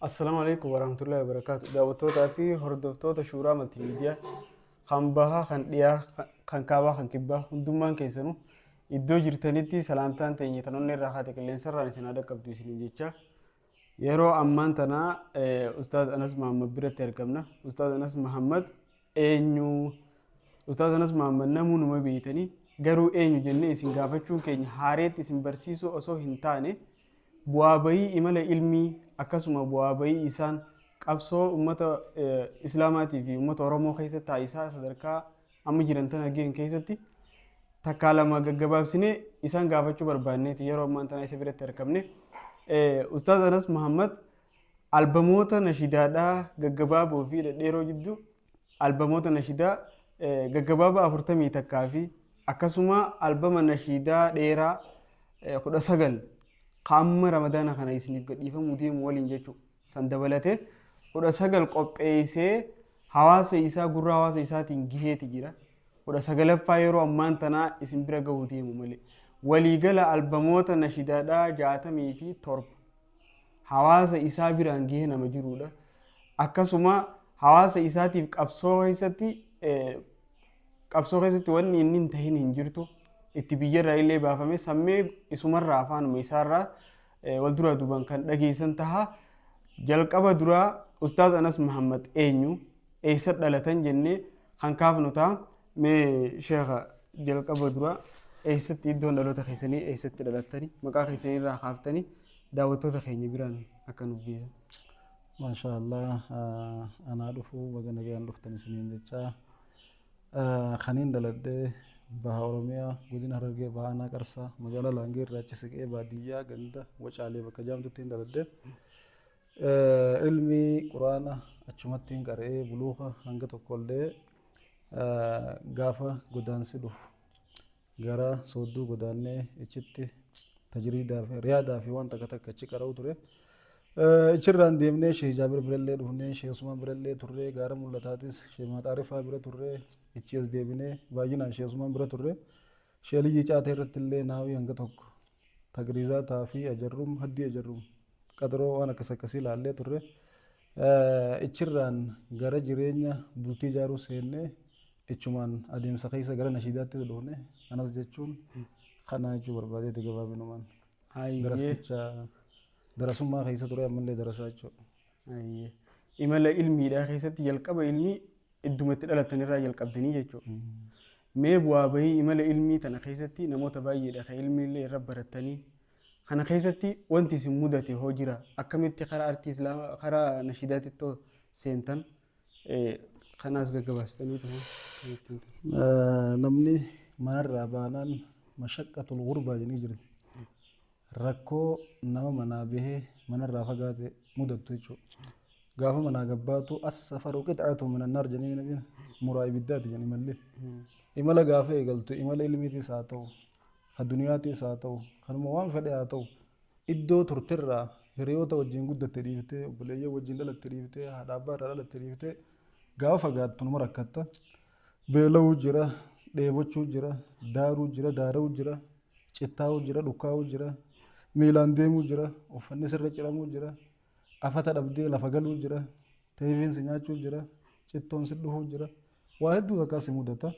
السلام عليكم ورحمة الله وبركاته. دعوتوتا في هردوفتوتا شورا ملتيميديا خان باها خان ديا خان كابا خان كبا هندومان كيسنو iddoo jirtanitti salaamtaan teenya tanoonni irraa haate qilleensarraan isin haa dhaqqabdu isiniin jecha yeroo ammaan tana ustaaz Anas Muhammad biratti argamna. Ustaaz Anas Muhammad eenyu ustaaz Anas Muhammad namuu numa beeytanii garuu eenyu jennee isin gaafachuun keenya haareetti isin barsiisuu osoo hin taane bu'aa bahii imala ilmii akkasuma bu'aa bahii isaan qabsoo uummata islaamaatii fi uummata oromoo keessatti taa'isaa sadarkaa amma jiran tana ga'een keessatti takkaa lama gaggabaabsinee isaan gaafachuu barbaanneeti yeroo ammaan tana isa biratti argamne. Ustaaz Anas Muhammad albamoota nashidaadhaa gaggabaaboo fi dhedheeroo jidduu albamoota nashidaa gaggabaabaa 40 takkaa fi akkasuma albama nashidaa dheeraa 19 qaama ramadaana kana isiniif gadhiifamuu deemu waliin jechuudha. San dabalatee 19 qopheessee hawaasa isaa gurra hawaasa isaatiin giheeti jira. 19ffaa yeroo ammaan tanaa isin bira gahuu deemu malee. Waliigala albamoota nashidaadhaa 67 hawaasa isaa biraan gihee nama jirudha. Akkasuma hawaasa isaatiif qabsoo keessatti wanni inni hin tahin hin jirtu. Itti biyyarraa illee baafame sammee isumarraa afaanuma isaarraa wal duraa duubaan kan dhageessan taha. Jalqaba duraa Ustaaz Anas Muhammad eenyu eessa dhalatan jennee kan kaafnu ta'a. Mee sheekha jalqaba duraa eessatti iddoon dhaloota keessanii eessatti dhalatanii maqaa keessanii irraa kaaftanii daawwattoota keenya biraan akka nuuf geessan. Maashaallah anaa dhufuu baga nagaan dhuftan isiniin jecha kaniin dhaladhee baha Oromiyaa godina Harargee baanaa Qarsaa magaalaa Laangee irraa achi siqee baadiyyaa ganda Wacaalee bakka jaamtutti dhaladhee ilmi quraana achumattiin qara'ee buluuqa hanga tokkollee gaafa godaansi dhufu gara soodduu godaannee achitti tajriidaa fi riyaadaa fi waan takka takka achi qara'u ture. Achirraan deemnee Sheekh Jaabir birallee dhufnee Sheekh Usmaan birallee turree gaara mul'ataatis Sheekh Maxaarifaa bira turree ichi as deebinee baay'inaan Sheekh Usmaan bira turree Sheekh Aliyyii Caatee irratti illee naawii hanga tokko tagriizaataa fi ajarrum haddii ajarrum qaxaroo waan akkas akkasii ilaallee turre. Achirraan gara jireenya bultii ijaaruu seennee ichumaan adeemsa keessa gara nashiidaatti dhufne anas jechuun kana jechuu barbaadeeti gabaabinumaan darasticha darasummaa keessa ture ammallee darasaa jechuudha. Imala ilmiidhaa keessatti jalqaba ilmii iddumatti dhalatanirraa jalqabdanii jechuudha. Mee bu'aa bahii imala ilmii tana keessatti namoota baay'eedha kan ilmiillee irra baratanii kana keessatti wanti isin mudate hoo jira akkamitti karaa artii islaamaa karaa nashiidaatti seentan kanaas gaggabaastanii namni manarraa baanaan mashaqqatul gurbaa jennee jirti. Rakkoo nama manaa bahee manarraa fagaate mudattu jechuudha. Gaafa manaa gabbaatu as-safaru qix'atu min an-naar jennee nabiin muraa ibiddaati jennee mallee. Imala gaafa eegaltu imala ilmiitiis haa ta'u kan duniyaatiis haa ta'u kanuma waan fedhe haa ta'u iddoo turtirraa hiriyoota wajjin guddatte dhiiftee obboleeyyii wajjin dhalatte dhiiftee haadha abbaa irraa dhalatte dhiiftee gaafa fagaattu numa rakkatta. Beela'uu jira, dheebochuu jira, daaruu jira, daara'uu jira, cittaa'uu jira, dhukkaa'uu jira, miilaan deemuu jira, uffanni sirra ciramuu jira, afata dhabdee lafa galuu jira, teefiinsi nyaachuu jira, cittoon si dhufuu jira. Waa hedduu akkas mudata.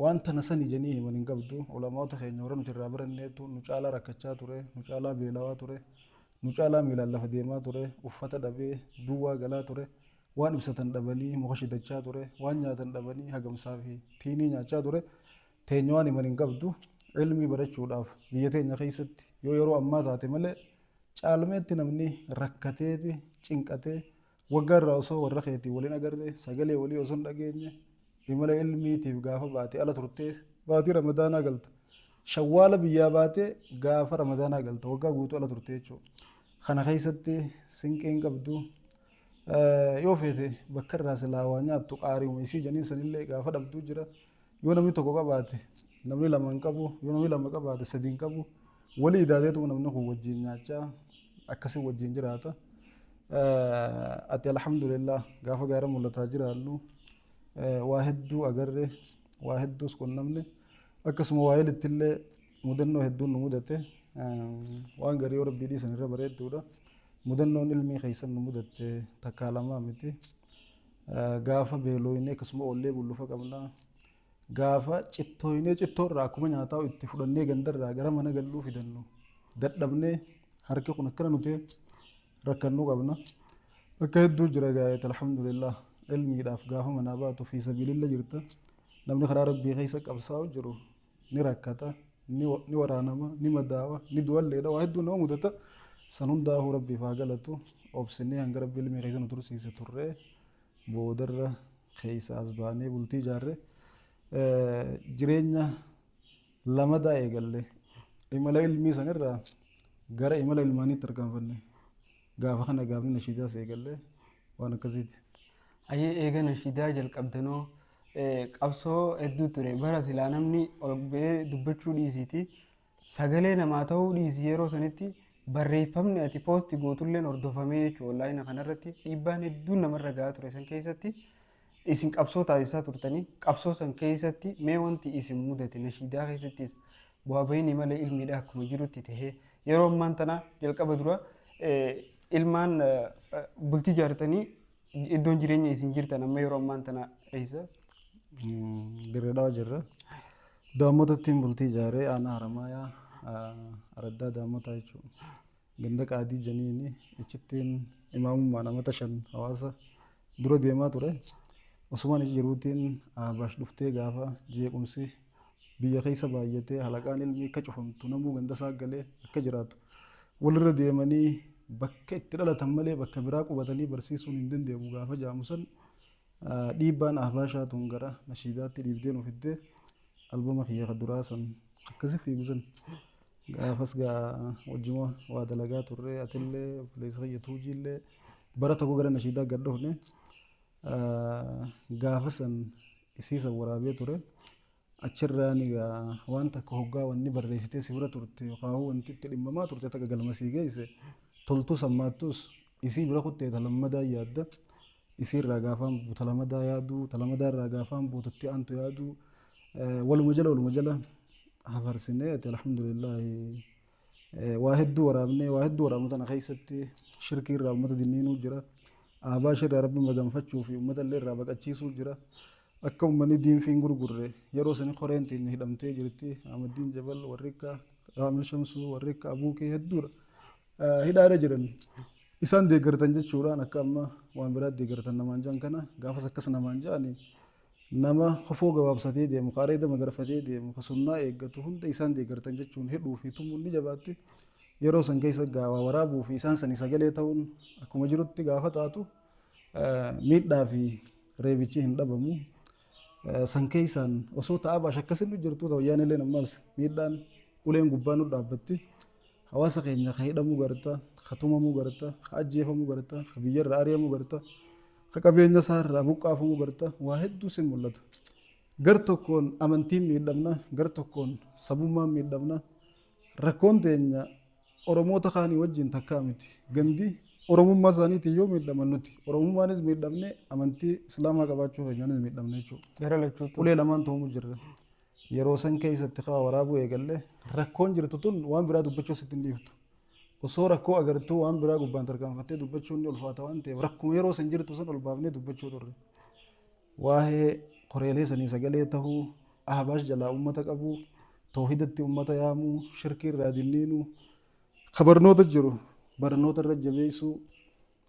Wanta na sani jennee himan hin qabdu. Ulamaota keenya warra nuti irraa baranneetu nu caalaa rakkachaa ture, nu caalaa beelawaa ture, nu caalaa miilaan lafa deemaa ture, uffata dhabee duwwaa galaa ture. Waan ibsatan dhabanii muka shidachaa ture, waan nyaatan dhabanii hagamsaa fi tiinii nyaachaa ture. Teenya waan himan hin qabdu. Ilmii barachuudhaaf biyya teenya keessatti yoo yeroo ammaa taate malee caalmeetti namni rakkateeti cinqatee waggaa irraa osoo warra keetii waliin agarre sagalee walii osoo hin dhageenye imala ilmiitiif gaafa baatee ala turtee baatii ramadaanaa galta. Shawwaala biyyaa baatee gaafa ramadaanaa galta waggaa guutuu ala turtee jechuudha. Kana keessatti sinqeen qabdu yoo feete bakka irraa silaa waa nyaattu qaari'uma isii janiin sanillee gaafa dhabduu jira. Yoo namni tokko qabaate namni lama hin qabu, yoo namni lama qabaate sadii hin qabu. Walii idaateetu namni kun wajjin nyaachaa akkasii wajjin jiraata. Ati alhamdulillah gaafa gaara mul'ataa jiraannu waa hedduu agarre waa hedduus qunnamne akkasuma waa ilittillee mudannoo hedduun nu mudate waan garii yoo rabbii dhiisan irra bareedduudha. mudannoon ilmii keessan nu mudatte takkaa lamaa miti. Gaafa beelooyinee akkasuma oollee bullufa qabna. Gaafa cittooyinee cittoorraa akkuma nyaataa itti fudhannee gandarraa gara mana galluu fidannu dadhabnee harki kun akkana nuti rakkannuu qabna. Akka hedduu jira gaa'eet alhamdulillah ilmiidhaaf gaafa manaa baatu fi sabililla jirta. Namni karaa rabbii keessa qabsaa'u jiru ni rakkata, ni waraanama, ni madaawa, ni du'alleedha. Waa hedduu nama mudata. San hundaa'uu rabbiif haa galatu. Obsinee hanga rabbii ilmii keessa nu tursiise turree boodarra keessa as baanee bultii ijaarree jireenya lamadaa eegalle imala ilmii sanirraa gara imala ilmaaniitti argaanfanne gaafa kana gaafni nashiidaas eegalle waan akkasiiti. Ayyee eega nashiidaa jalqabdanoo qabsoo hedduu ture bara silaa namni ol ba'ee dubbachuu dhiisiiti sagalee namaa ta'uu dhiisi yeroo sanitti barreeffamni ati poosti gootulleen hordofamee jechuudha onlaayina kanarratti dhiibbaan hedduun namarra gahaa ture san keessatti isin qabsoo taasisaa turtanii qabsoo san keessatti mee wanti isin mudate nashiidaa keessattis bu'aa bahiin imala ilmiidha akkuma jirutti tahee yeroo ammaan tana jalqaba dura ilmaan bultii ijaartanii iddoon jireenya isin jirtan amma yeroo ammaan tana eessa? Dirreedhaa jirra. Daamotatti bultii ijaaree aanaa Haramaayaa araddaa daamotaa jechuudha. Ganda qaadii janiini ichittiin imaamummaa namoota 5 hawaasa dura deemaa ture. Osumaan ichi jiruutiin Abaash dhuftee gaafa jeequmsi biyya keessa baay'atee halaqaan ilmii akka cufamtu namuu ganda isaa galee akka jiraatu walirra deemanii bakka itti dhalatan malee bakka biraa qubatanii barsiisuun hin dandeenye gaafa jaamusan dhiibbaan Abaashaatuun gara nashiidaatti dhiibdee nu fiddee albama kiyya duraa san akkasi fiigusan gaafas wajjuma waa dalagaa turre atillee obboleessa kiyya tuujiillee bara tokko gara nashiidaa gad dhufne gaafa san isiisan waraabee ture achirraan waan takka hoggaa wanni barreessitee si bira turte yookaan wanti itti dhimmamaa turte takka galma sii geesse toltuu sammaattus isii bira kuttee talamadaa yaadda isiirraa gaafaan buutu talamadaa yaadu talamadaa irraa gaafaan buututti aantu yaadu waluma jala hafarsinee ati alhamdulillah waa hedduu waraabne tana keessatti shirkii irraa uummata dinniinuu jira. Abaash irraa rabbi maganfachuu fi uummata illee irraa baqachiisuu jira. Akka uummanni diinfiin gurgurre yeroo sanii koreentiin hidhamtee jirti. Ahmadiin Jabal warri akka Amil Shamsuu warri akka Abuukee hedduudha. Hidhaadha jiran isaan deeggartan jechuudhaan akka amma waan biraa deeggartan namaan jaan kana gaafas akkas namaan jaani nama hofoo gabaabsatee deemu qaareeda magarfatee deemu kasunnaa eeggatu hunda isaan deeggartan jechuun hidhuu fi tumuun ni jabaatti. Yeroo san keessa gaawaa waraabuu fi isaan sanii sagalee ta'uun akkuma jirutti gaafa taatu miidhaa fi reebichi hin dhabamu. San keessaan osoo ta'aa Abaash akkasiin jirtu ta'u yaan illee ammas miidhaan uleen gubbaa nu dhaabbatti. Hawaasa keenya ka hidhamuu garta, ka tumamuu garta, ka ajjeefamuu garta, ka biyyarraa ari'amuu garta, ka qabeenya isaarraa buqqaafamuu garta waa hedduu sin mul'ata. Gar tokkoon amantiin miidhamna, gar tokkoon sabummaan miidhamna. Rakkoon teenya Oromoota kaanii wajjin takkaa miti. Gandi Oromummaa isaaniitiin yoo miidhaman nuti Oromummaanis miidhamne amantii Islaamaa qabaachuu keenyaanis miidhamne jechuudha. Gara lachuutu ulee lamaan ta'uu jirra. Yeroo san keessatti kawa waraabuu eegalle rakkoon jirtu tun waan biraa dubbachuu sitti hin dhiiftu. Osoo rakkoo agartuu waan biraa gubbaan tarkaanfattee dubbachuun ni ulfaata waan ta'eef rakkuma yeroo san jirtu san ol baafnee dubbachuu turre. Waa'ee koreelee sanii sagalee tahuu, Abaash jalaa uummata qabuu, toohidatti uummata yaamuu, shirkii irraa dinniinuu, kabarnoota jiru barnoota irra jabeessuu,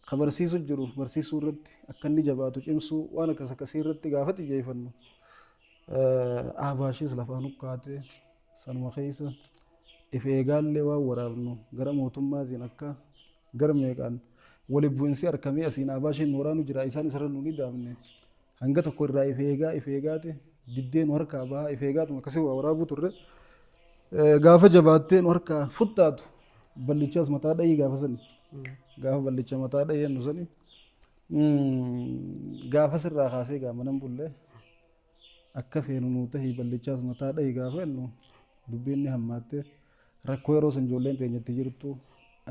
kabarsiisuu jiru barsiisuu irratti akka inni jabaatu cimsuu waan akkasii irratti gaafa xiyyeeffannu. Abaashis lafaan ukkaatee sanuma keessa if eegaallee waan waraabnu gara mootummaatiin akka gara meeqaan waliin bu'insi argamee asiin Abaashiin waraanu jira isaan isarra nu ni daamne hanga tokko irraa if eegaate diddeen harkaa bahaa if eegaatuma akkasii waa waraabuu turre gaafa jabaatteen harkaa futtaatu ballichaas mataa dhayii gaafa sani gaafa ballicha mataa dhayii nu sani gaafa sirraa kaasee gaamanan bullee akka feenu nuu tahii ballichaas mataa dhayii gaafa jennu dubbiin ni hammaattee rakkoo yeroo san ijoolleen teenyatti jirtu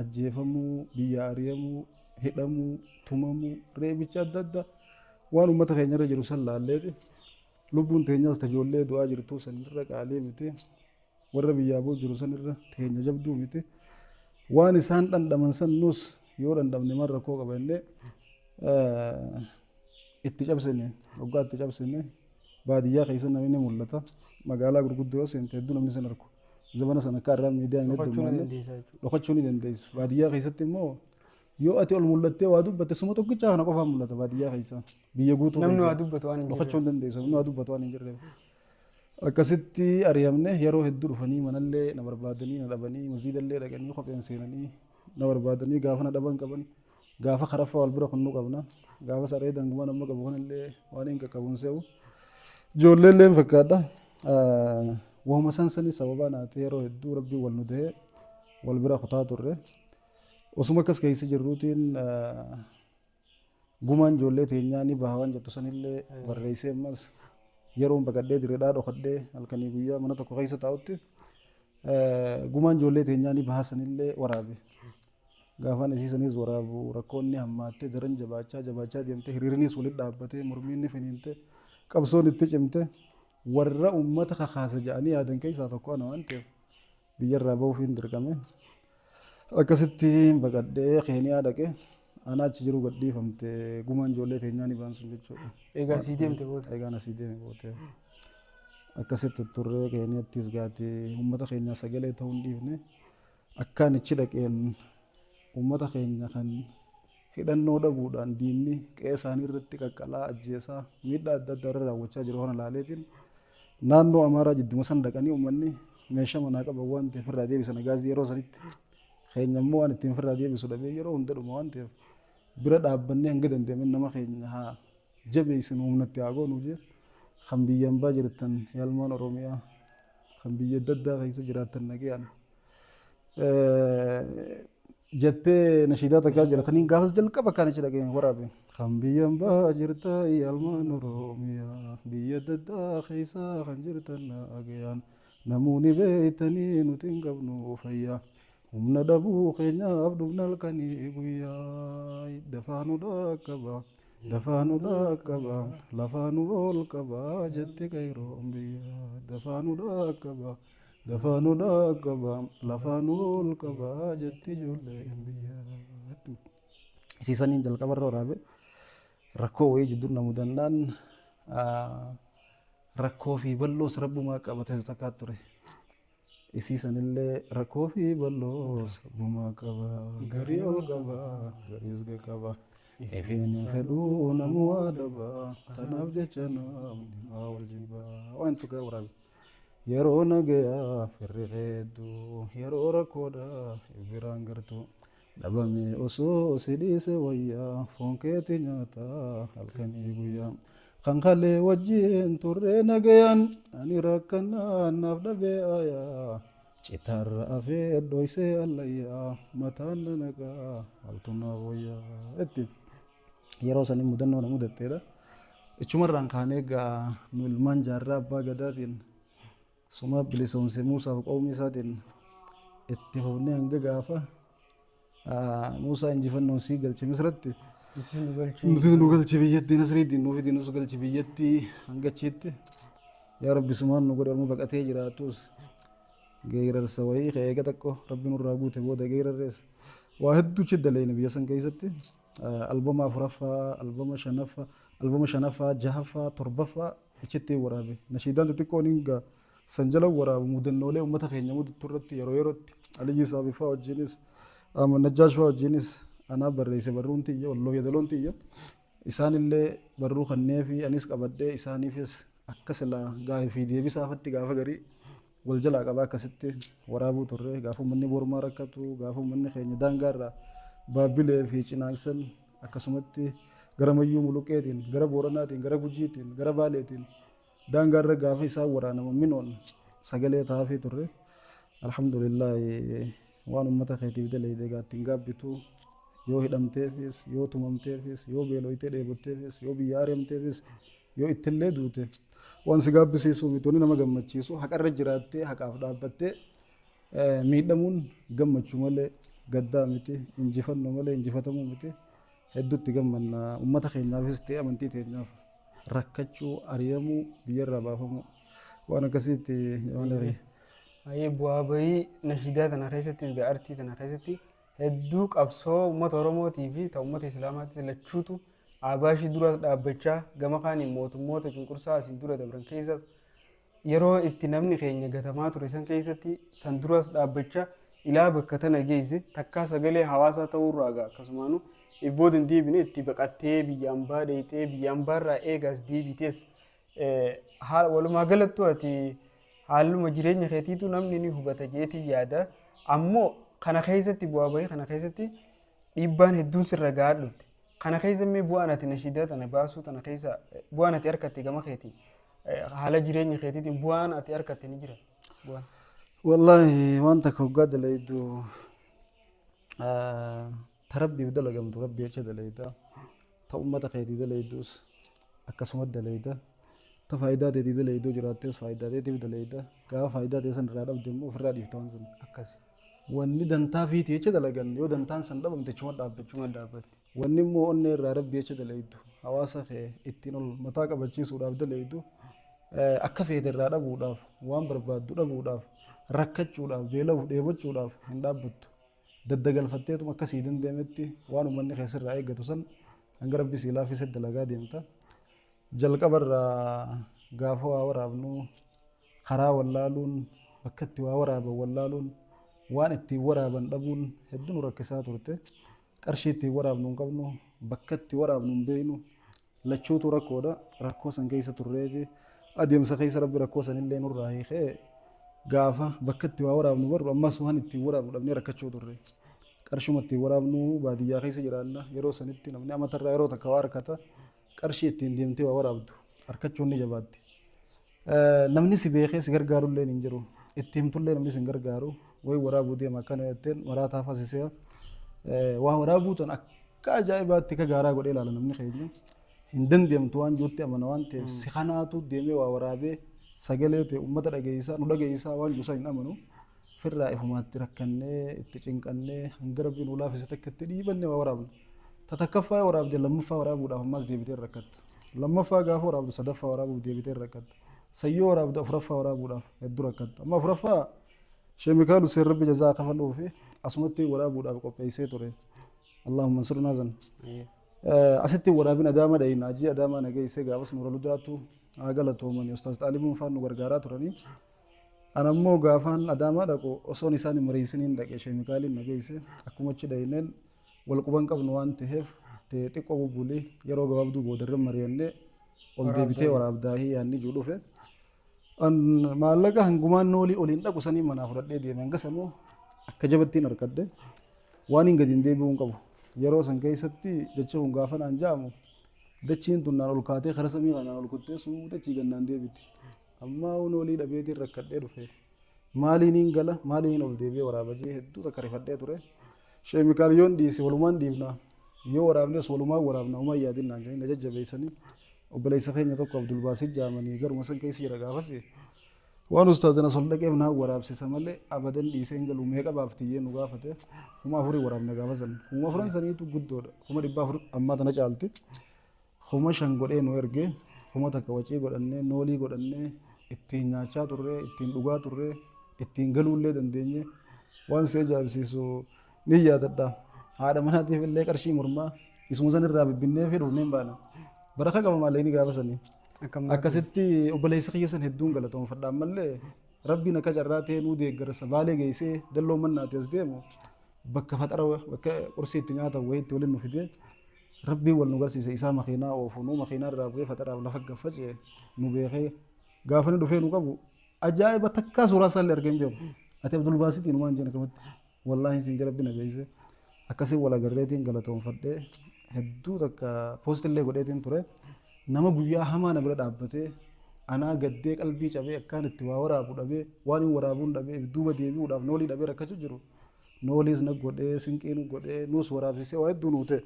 ajjeefamuu, biyya ari'amuu, hidhamuu, tumamuu, reebicha adda addaa waan uummata keenya irra jiru san laalleeti lubbuun teenyaas ijoollee du'aa jirtu san irra qaalii miti warra biyyaa boo jiru san irra teenya jabduu miti waan isaan dhandhaman san nus yoo danda'amne man rakkoo qabanne itti cabsine waggaa itti cabsine baadiyyaa keessa namni mul'ata magaalaa gurguddoo seente hedduu namni san argu zamana sana akka irraa miidiyaa hin heddummaanne dhokachuu ni dandeessa baadiyyaa keessatti immoo yoo ati ol mul'attee waa dubbatte suma tokkichaa kana qofaan mul'ata baadiyyaa keessa biyya guutuu namni waa dubbatu waan hin dhokachuu hin dandeessu namni waa dubbatu waan hin jirreef akkasitti ari'amne yeroo hedduu dhufanii manallee na barbaadanii na dhabanii masjiidallee dhaqanii kopheen seenanii na barbaadanii gaafa na dhaban qaban gaafa karaffaa wal bira kunnuu qabna gaafa saree dangumaa nama qabu kanallee waan hin qaqqabuun se'u ijoolleellee hin fakkaadha wahuma sansanii sababaa naatee yeroo hedduu rabbii wal nu ta'ee wal bira kutaa turre osuma akkas keessa jirruutiin gumaan ijoollee teenyaa ni baha waan jettu sanillee barreessee ammas yeroon baqadhee direedhaa dhokadhee halkanii guyyaa mana tokko keessa taa'utti gumaan ijoollee teenyaa ni baha sanillee waraabe gaafaan isiisanis waraabu rakkoonni hammaattee daran jabaachaa deemte hiriirnis walitti dhaabbatee mormiin ni finiinte qabsoon itti cimte warra uummata kakaasa jedhanii yaadan keessaa tokko ana waan ta'eef biyyarraa bahuufiin dirqame akkasitti baqadhee keeniyaa dhaqe ana achi jiru gadhiifamte gumaan ijoollee teenyaa ni baan sun jechuudha. Egaa sii deemte booda. Egaa asii deeme booda. Akkasitti turree keenyattis gaatee uummata keenya sagalee ta'uu hin dhiifne akkaan ichi dhaqeen uummata keenya kan hidhannoo dhabuudhaan diinni qe'ee isaanii irratti qaqqalaa ajjeesaa miidhaa adda addaa irra raawwachaa jiru kana laaleetiin naannoo Amaaraa jidduma san dhaqanii uummanni meeshaa manaa qaban waan ta'eef irraa deebisan gaazii yeroo sanitti keenya immoo waan ittiin irraa deebisu dhabee yeroo hunda dhuma waan ta'eef bira dhaabbannee hanga dandeenye nama keenya haa jabeessinu humnatti haa goonu jee kan biyya hambaa jirtan yaalmaan Oromiyaa kan biyya adda addaa keessa jiraatan nagayaan jettee nashiidaa takkaa jiratanii gaafas jalqaba kan ichi dhageenye waraabe kan biyya hambaa jirta yaalmaan Oromiyaa biyya adda addaa keessa kan jirtan nagayaan namoonni beeytanii nuti hin qabnu fayyaa humna dhabuu keenyaaf dhumna halkanii guyyaa dafaanu dhaqqaba lafaanu ol qaba jette qayroon biyya dafaanu dhaqqaba lafaanu ol qaba jette ijoolleen biyya isiisaniin jalqabarra waraabe rakkoo wayii jidduu na mudannaan rakkoo fi balloos rabbumaa qabatee takkaa ture. Isiisanillee rakkoo fi balloos rabbumaa qaba garii ol qaba gariis qaba efiin fedhuu namu waa dhaba tanaaf jecha namni maa wal jibaa waan tuqaa waraabe yeroo nagayaa firri hedduu yeroo rakkoodha biraan gartu dhabame osoo si dhiise wayyaa foon keetti nyaata halkanii guyyaa kan kalee wajjin turree nagayaan ani rakkanaan naaf dhabee ayaa citarra afee dhoysee allayyaa mataan na nagaa haltunaa wayyaa itti yeroo sanii mudannoo na mudatteedha ichumarraan kaanee egaa nu ilmaan jaarraa abbaa gadaatiin suma bilisoomse Muusaaf qawmii isaatiin itti fufnee hanga gaafa Muusaa injifannoon sii galche Misratti nuti nu galchi biyyatti Nasriitiin nuufi diinus galchi biyyatti hangachiitti yaa rabbi sumaan nu godhe orma baqatee jiraatus geerarsa wayii eega xiqqoo rabbi nurraa guute booda geerarrees waa hedduu chiddaleeyne biyya san keessatti albama afuraffaa albama shanaffaa jahaffaa torbaffaa ichitti waraabe nashiidaan xixiqqoon hinga san jala waraabu mudannoolee uummata keenya mudatu irratti yeroo yerootti Aliyyi Saabifaa wajjinis Najjaashfaa wajjinis anaa barreesse barruun tiyya walloo yadaloon tiyya isaanillee barruu kannee fi anis qabadhee isaaniifis akka silaa gaafii fi deebisaafatti gaafa garii wal jalaa qabaa akkasitti waraabuu turre gaafa uummanni Booramaa rakkatu gaafa uummanni keenya daangaarraa Baabbilee fi Cinaaksan akkasumatti gara Mayyuu Muluqeetiin gara Booranaatiin gara Gujiitiin gara Baaleetiin daangaarra gaafa isaan waraanama minoon sagalee taafii turre alhamdulillah waan uummata keetiif daleeyde gaattiin gaabbituu yoo hidhamteefis yoo tumamteefis yoo beelooytee dheebotteefis yoo biyya ari'amteefis yoo ittillee duute waan si gaabbisiisuu miti nama gammachiisu haqarra jiraattee haqaaf dhaabbattee miidhamuun gammachuu malee gaddaa miti injifannoo malee injifatamuu miti hedduutti gammanna uummata keenyaafis ta'e amantii teenyaaf rakkachuu ari'amuu biyyarraa baafamuu waan akkasiitti waan bu'aa bahii nashiidaa tana keessattis artii tana keessatti hedduu qabsoo uummata Oromootii fi ta'u uummata Islaamaatis lachuutu Abaashii dura dhaabbachaa gama kaaniin mootummoota cunqursaa asiin dura dabran keessa yeroo itti namni keenya gatamaa ture san keessatti san duras dhaabbachaa ilaa bakka tana geesse takkaa sagalee hawaasaa ta'uurraa gaa akkasumaanu ibboo dandeebine itti baqattee biyyaan baadheetee biyyaan baarraa eegaas deebitees haala walumaa galattuu ati haaluma jireenya keetiitu namni ni hubata jeetii yaada ammoo kana keessatti bu'aa bahee kana keessatti dhiibbaan hedduun sirra gahaa dhufte kana keessa mee bu'aan ati nashiidaa tana baasuu tana keessa bu'aan ati harkatte gama keetiin haala jireenya keetiitiin bu'aan ati harkatte ni jira bu'aan. Wallahi waan takka hoggaa dalaydu tarabbiif dalagamtu rabbi jecha dalayda ta ummata keetii dalaydus akkasuma dalayda ta faayidaa teetii dalaydu jiraattees faayidaa teetiif dalayda gaafa faayidaa teessan irraa dhabde immoo ofirraa dhiifta waan sun Akkas wanni dantaa fiitii jecha dalagan yoo dantaan san dhabamte chuma dhaabbachuu cuma dhaabbatti. wanni immoo onnee irraa rabbi jecha dalaydu hawaasa kee ittiin ol mataa qabachiisuudhaaf dalaydu akka feete irraa dhabuudhaaf waan barbaaddu dhabuudhaaf rakkachuudhaaf beela'uuf dheebochuudhaaf hin dhaabbattu daddagalfatteetuma akkasii dandeemetti waan uummanni keessirraa eeggatu san hanga rabbi sii laafisee dalagaa deemta jalqabarraa gaafa waa waraabnu karaa wallaaluun bakka itti waa waraaban wallaaluun waan ittiin waraaban dhabuun hedduu nu rakkisaa turte qarshii ittiin waraabnu hin qabnu bakka itti waraabnu hin beeknu lachuutu rakkoodha rakkoo san keessa turreeti adeemsa keessa rabbi rakkoo sanillee nurraa hiikee gaafa bakka itti waa waraabnu barru ammas waan ittiin waraabnu dhabnee rakkachuu turre qarshuma ittiin waraabnu baadiyyaa keessa jiraanna yeroo sanitti namni amatarraa yeroo takka waa harkata qarshii ittiin deemtee waa waraabdu harkachuun ni jabaatti namni si beekee si gargaarullee hin jiru itti himtullee namni si gargaaru way waraabuu deema akkana jetteen maraataa fasisee waa waraabuu tan akka ajaa'ibaatti ka gaaraa godhee ilaala namni keenya hin dandeemtu waan juutti amana waan ta'eef si kanaatu deemee waa waraabee sagalee ta'e uummata dhageessaa nu dhageessaa waan juusaa hin amanu firraa ifumaatti rakkannee itti cinqannee hanga rabbiin nu laafise takka itti dhiibannee waa waraabna tatakaffaa waraabde lammaffaa waraabuudhaaf ammas deebitee rakkatta lammaffaa gaafa waraabdu sadaffaa waraabuuf deebitee rakkatta sayyoo waraabdu afuraffaa waraabuudhaaf hedduu rakkatta amma afuraffaa sheemikaalu seen rabbi jazaa kafaluu fi asumatti waraabuudhaaf qopheessee ture allahumma surnaa zan asitti waraabin adaama dhayina ajii adaamaa nageessee gaafas nura ludaatu haa galatoomanii ustaas xaalibuun faan nu gargaaraa turanii anammoo gaafaan adaamaa dhaqu osoon isaan hin mariisiniin dhaqe sheemikaaliin nageesse akkuma achi dhayneen wal quban qabnu waan ta'eef xiqqoo bubbulii yeroo gabaabduu boodarra mari'annee ol deebitee waraabdaahii yaanni juu dhufe maallaqa hangumaan noolii oliin dhaqu sanii manaa fudhadhee deeme hanga sanuu akka jabattiin harkadde waan hin gadi hin deebi'uun qabu yeroo san keessatti jecha kun gaafa naan ja'amu dachiin tun naan ol kaatee kara samii kanaan ol kuttee suudachii gannaan deebiti amma noolii dhabeetiin rakkadhee dhufe maaliin hin gala maaliin ol deebi'ee waraabajee hedduu takka rifadhee ture sheemikaaliyoon dhiise walumaan dhiifna yoo waraabnes walumaan waraabna uma yaadin naan jedhanii na jajjabeessanii obboleessa keenya tokko Abdulbaasiit jaamanii garuma san keessa jira gaafas waan ustaazana sol dhaqeef naa waraabsisa malee abadan dhiisee hin galu meeqa baaftiyyee nu gaafate kuma afurii waraabne gaafa san kuma afuran saniitu guddoodha kuma dhibba afur ammaa tana caalti kuma shan godhee nu ergee kuma takka wacii godhannee noolii godhannee ittiin nyaachaa turre ittiin dhugaa turre ittiin galuullee dandeenye waan see ajaa'ibsiisu ni yaadadha haadha manaatiif illee qarshii mormaa isuma san irraa bibbinnee fi dhufnee hin baana baraka qaba maallee ni gaafa sanii akkasitti obboleessa kiyya san hedduun galatoomfadhaan mallee rabbiin akka carraa ta'ee nuu deeggarsa baalee geessee dalloo mannaati as deemu bakka faxara bakka qursii itti nyaatan wayii itti waliin nu fidee rabbiin wal nu garsiise isaa makiinaa oofu nuu makiinaa irraa bu'ee faxaraaf lafa gafface nu beekee gaafa ni dhufee nu qabu ajaa'iba takkaa suuraa isaallee argee hin beeku ati Abdulbaasiitiin waan jenne kamatti wallaahi siin rabbi na beeyse akkasiin wal agarreetiin galatoomfadhee hedduu takka poostillee godheetiin ture nama guyyaa hamaa na bira dhaabbatee anaa gaddee qalbii cabee akkaan itti waa waraabu dhabee waan hin waraabuun dhabee duuba deebi'uudhaaf noolii dhabee rakkachuu jiru nooliis na godhee sinqii nu godhee nuus waraabsisee waa hedduu nuu ta'e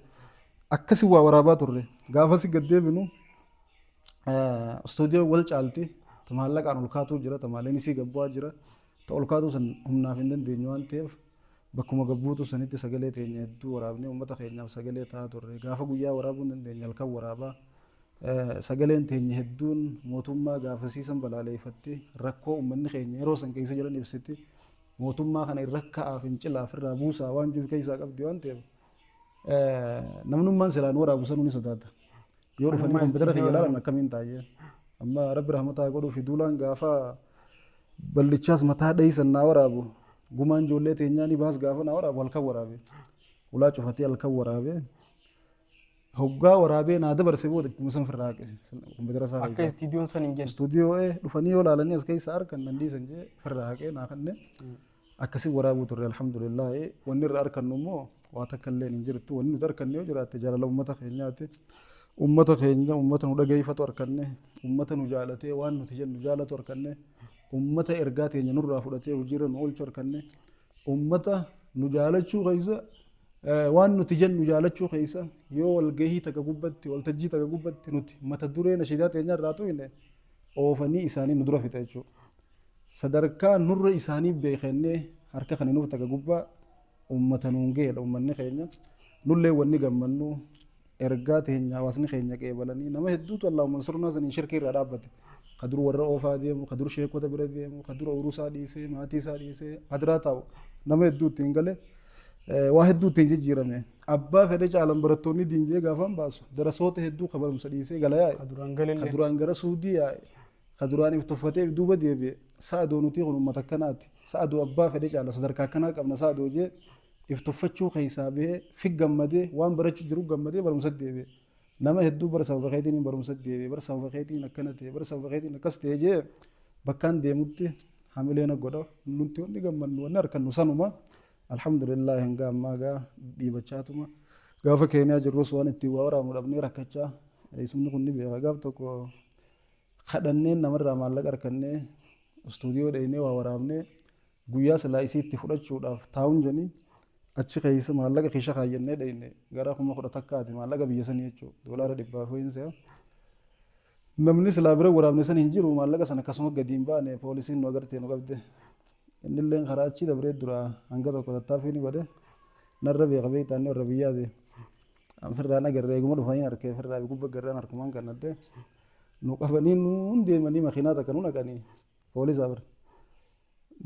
akkasii waa waraabaa turre gaafasi gaddeebinu istuudiyoo wal caalti maallaqaan ol kaatuu jira tamaaleen isii gabbu'aa jira ta ol kaatuu san humnaaf hin dandeenye waan ta'eef bakkuma gabbuutu sanitti sagalee teenya hedduu waraabnee uummata keenyaaf sagalee ta'aa turre gaafa guyyaa waraabuu hin dandeenye halkan waraabaa sagaleen teenya hedduun mootummaa gaafasiisan balaaleeffatte rakkoo uummanni keenya yeroo san keessa jiran ibsiti mootummaa kana irra ka'aa fincilaa ofirraa buusaa waan jiru keessaa qabdi waan ta'eef namnummaan silaan waraabu sanuu ni sodaata. Yoo dhufanii kompiitara kiyya ilaalan akkamiin taa'ee amma rabbi rahmataa godhuu fi duulaan gaafa ballichaas mataa dhahisan naa waraabu gumaan ijoollee teenyaa ni baas gaafa naa waraabu halkan waraabe ulaa cufatee halkan waraabe hoggaa waraabee naa dabarse booda musan firraaqe kompiitara isaa akka istiidiyoon san hin jennu istuudiyoo dhufanii yoo ilaalanii as keessa arkan dandiisan jee firraaqee naa kanne akkasii waraabuu turre alhamdulillah wanni irra arkannu immoo waa takka illee hin jirtu wanni nuti arkanne yoo jiraatte jaalala uummata keenyaati ummata keenya ummata nu dhageeffatu arkanne ummata nu jaalatee waan nuti jennu jaalatu arkanne ummata ergaa teenya nurraa fudhatee hojiirra nu oolchu arkanne ummata nu jaalachuu keessa waan nuti jennu jaalachuu keessa yoo walgahii takka gubbatti waltajjii takka gubbatti nuti mata duree nashiidaa teenya irraa tu'ine oofanii isaanii nu dura fixa jechuudha. Sadarkaa nurra isaanii beekannee harka kan nuuf takka gubbaa ummata nuun gaheedha ummanni keenya nullee wanni gammannu ergaa teenya hawaasni keenya qeebalanii nama hedduutu Allahumma surnaa saniin shirkii irraa dhaabbate kadur warra oofaa deemu kadur sheekota bira deemu kadur urusaa dhiisee maatii isaa dhiisee adiraa taa'u nama hedduutti hin gale waa hedduutti hin jijjiirame abbaa fedhe caalan barattoonni diinjee gaafan baasu darasoota hedduu kabarumsa dhiisee gala yaa'e kaduraan gara suudii yaa'e kaduraan iftuffatee duuba deebi'e sa'adoo nuti kun uummata akkanaati sa'adoo abbaa fedhe caala sadarkaa akkanaa qabna sa'adoo jee iftuffachuu keessaa bahee fi gammadee waan barachuu jiru gammadee barumsa deebi'e nama hedduu bara sababa keetiin barumsa deebi'e bara sababa keetiin akkana ta'e bara sababa keetiin akkas ta'e jee bakkaan deemutti hamilee na godha nuti wanni gammannu wanni harkannu sanuma alhamdulillah hanga ammaa gaa dhiibachaatuma gaafa keenyaa jirrus waan ittiin waa waraamu dhabnee rakkachaa isumni kun ni beeka gaaf tokko kadhanneen namarraa maallaqa harkannee istuudiyoo dheenee waa waraabnee guyyaa silaa isii itti fudhachuudhaaf taa'uun janii achi keessa maallaqa keessa kaayyannee dhayne gara 10,000 takkaati maallaqa biyya sanii jechuudha doolaara 100 ho'iinsa namni silaa bira waraabne san hin jiru maallaqa sana akkasuma gadi hin baane poolisiin nu agartee nu qabde innilleen karaa achi dabree dura hanga tokko tattaaffii ni godhe narra beeka beektaanni warra biyyaati firraan agarree eeguma dhufanii harkee firraa gubba garraan harkumaan kan adde nu qabanii nu hundeemanii makiinaa takka nu naqanii poolisaa bira